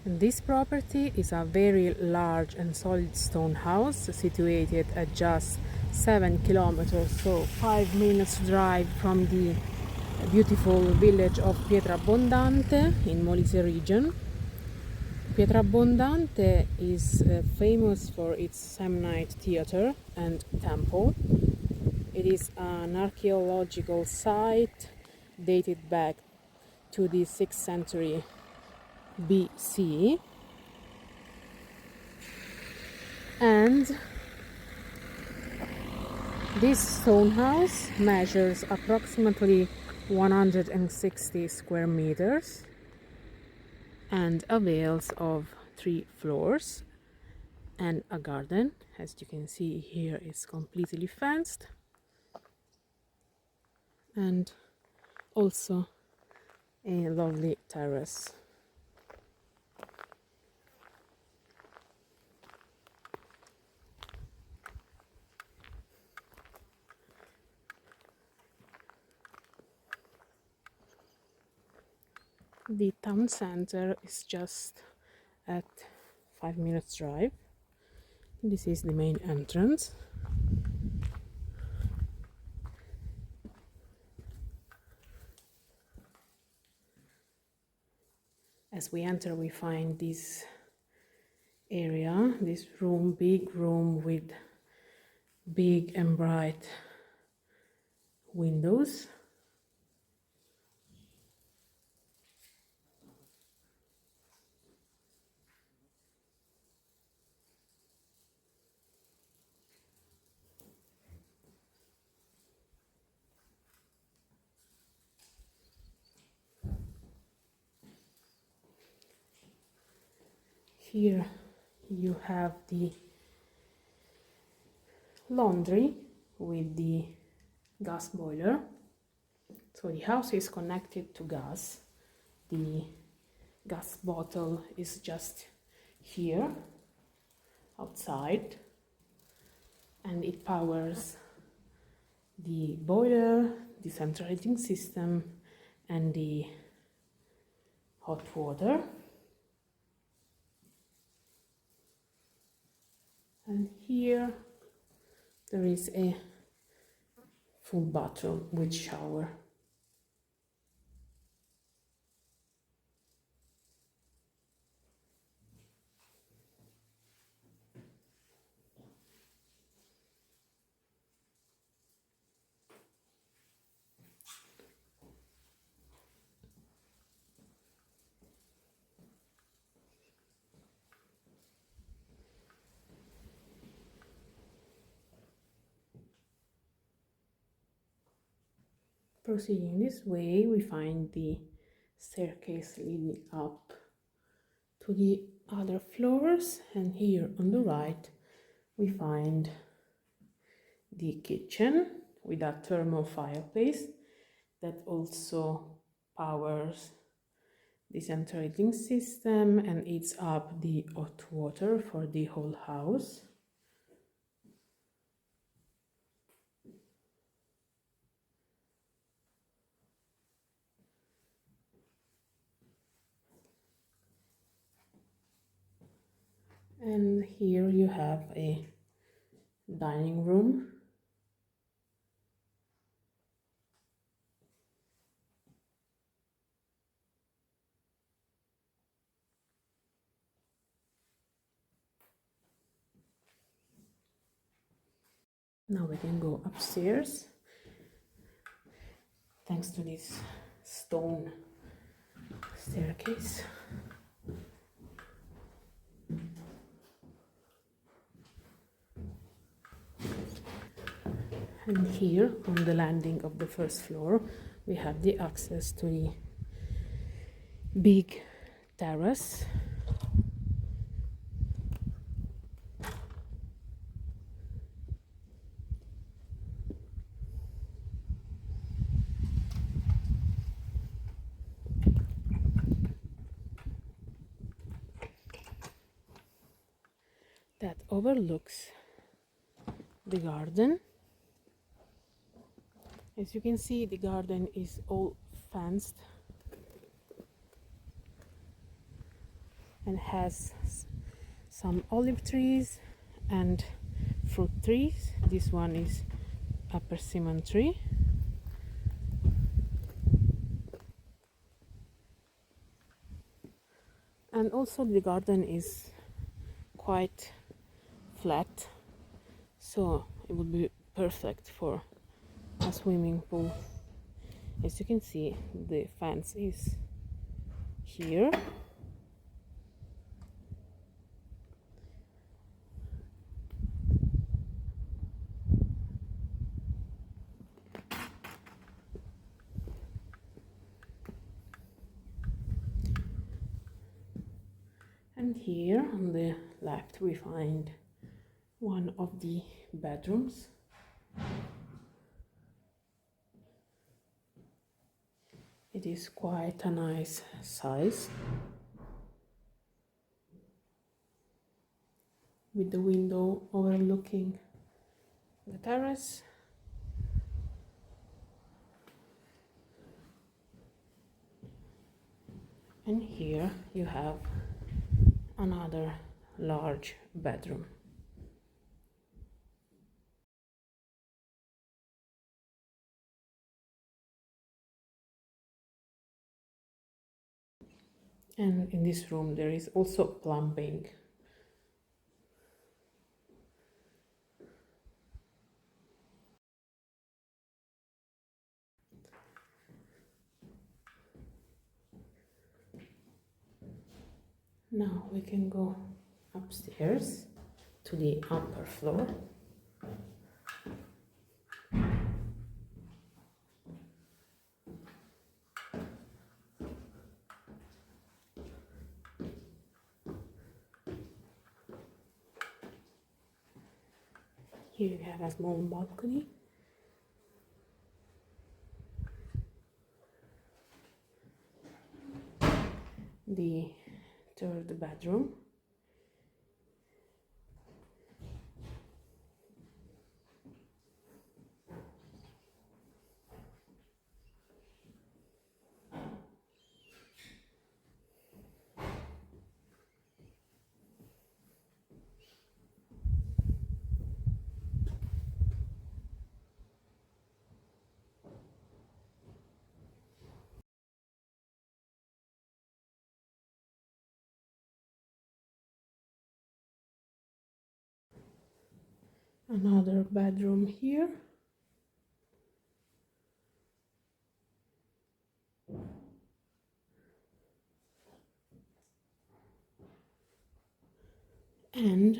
And this property is a very large and solid stone house situated at just 7 kilometers, so 5 minutes drive from the beautiful village of Pietrabbondante in Molise region. Pietrabbondante is famous for its Samnite theater and temple. It is an archaeological site dated back to the 6th century BC, and this stone house measures approximately 160 square meters and avails of 3 floors and a garden. As you can see here, it's completely fenced, and also a lovely terrace. The town center is just at 5 minutes drive. This is the main entrance. As we enter, we find this area, this room, big room with big and bright windows. Here you have the laundry with the gas boiler. So the house is connected to gas. The gas bottle is just here outside, and it powers the boiler, the central heating system, and the hot water. And here there is a full bathroom with shower. Proceeding this way, we find the staircase leading up to the other floors, and here on the right we find the kitchen with a thermal fireplace that also powers the central heating system and heats up the hot water for the whole house. And here you have a dining room. Now we can go upstairs, thanks to this stone staircase. And here on the landing of the first floor we have the access to the big terrace. That overlooks the garden. As you can see, the garden is all fenced. and has some olive trees and fruit trees. This one is a persimmon tree. And also the garden is quite flat, so it would be perfect for a swimming pool. As you can see, the fence is here. And here on the left we find one of the bedrooms. It is quite a nice size, with the window overlooking the terrace. And here you have another large bedroom. And in this room there is also plumbing. Now we can go upstairs to the upper floor. Here you have a small balcony. The third bedroom. Another bedroom here. And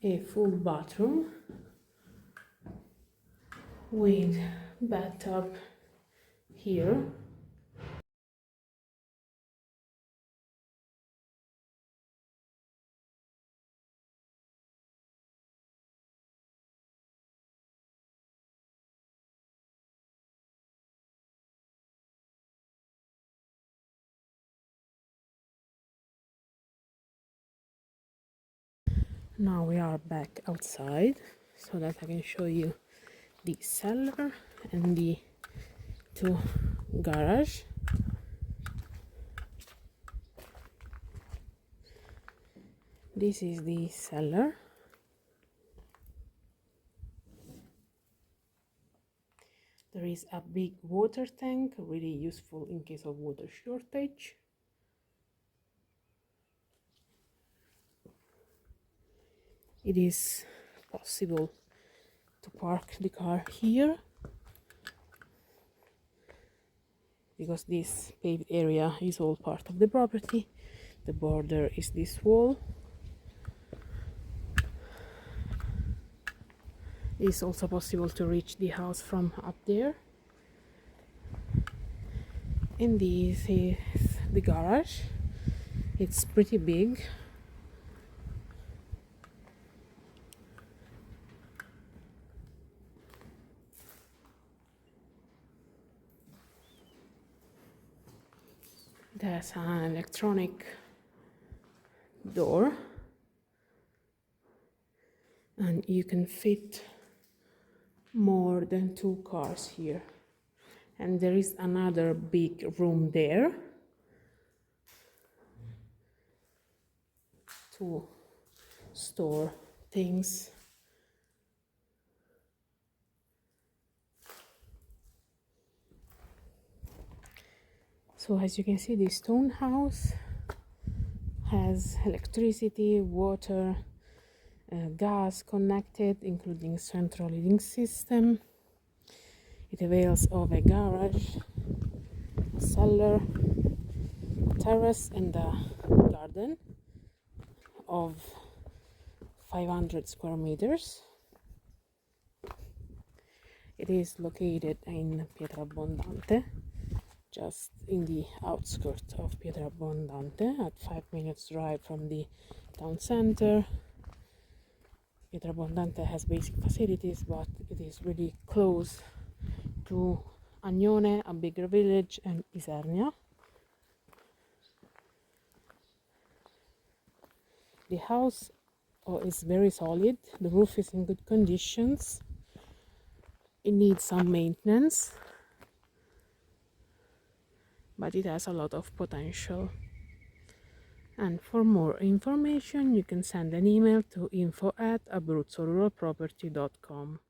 a full bathroom with bathtub here. Now we are back outside so that I can show you the cellar and the two garage. This is the cellar. There is a big water tank, really useful in case of water shortage. It is possible to park the car here because this paved area is all part of the property. The border is this wall. It is also possible to reach the house from up there. And this is the garage. It's pretty big. There's an electronic door, and you can fit more than 2 cars here. And there is another big room there. to store things. So as you can see, this stone house has electricity, water, gas connected, including central heating system. It avails of a garage, a cellar, a terrace, and a garden of 500 square meters. It is located in Pietrabbondante, just in the outskirts of Pietrabbondante, at 5 minutes drive from the town center. Pietrabbondante has basic facilities, but it is really close to Agnone, a bigger village, and Isernia. The house is very solid. The roof is in good conditions. It needs some maintenance, but it has a lot of potential. And for more information, you can send an email to info@abruzzoruralproperty.com.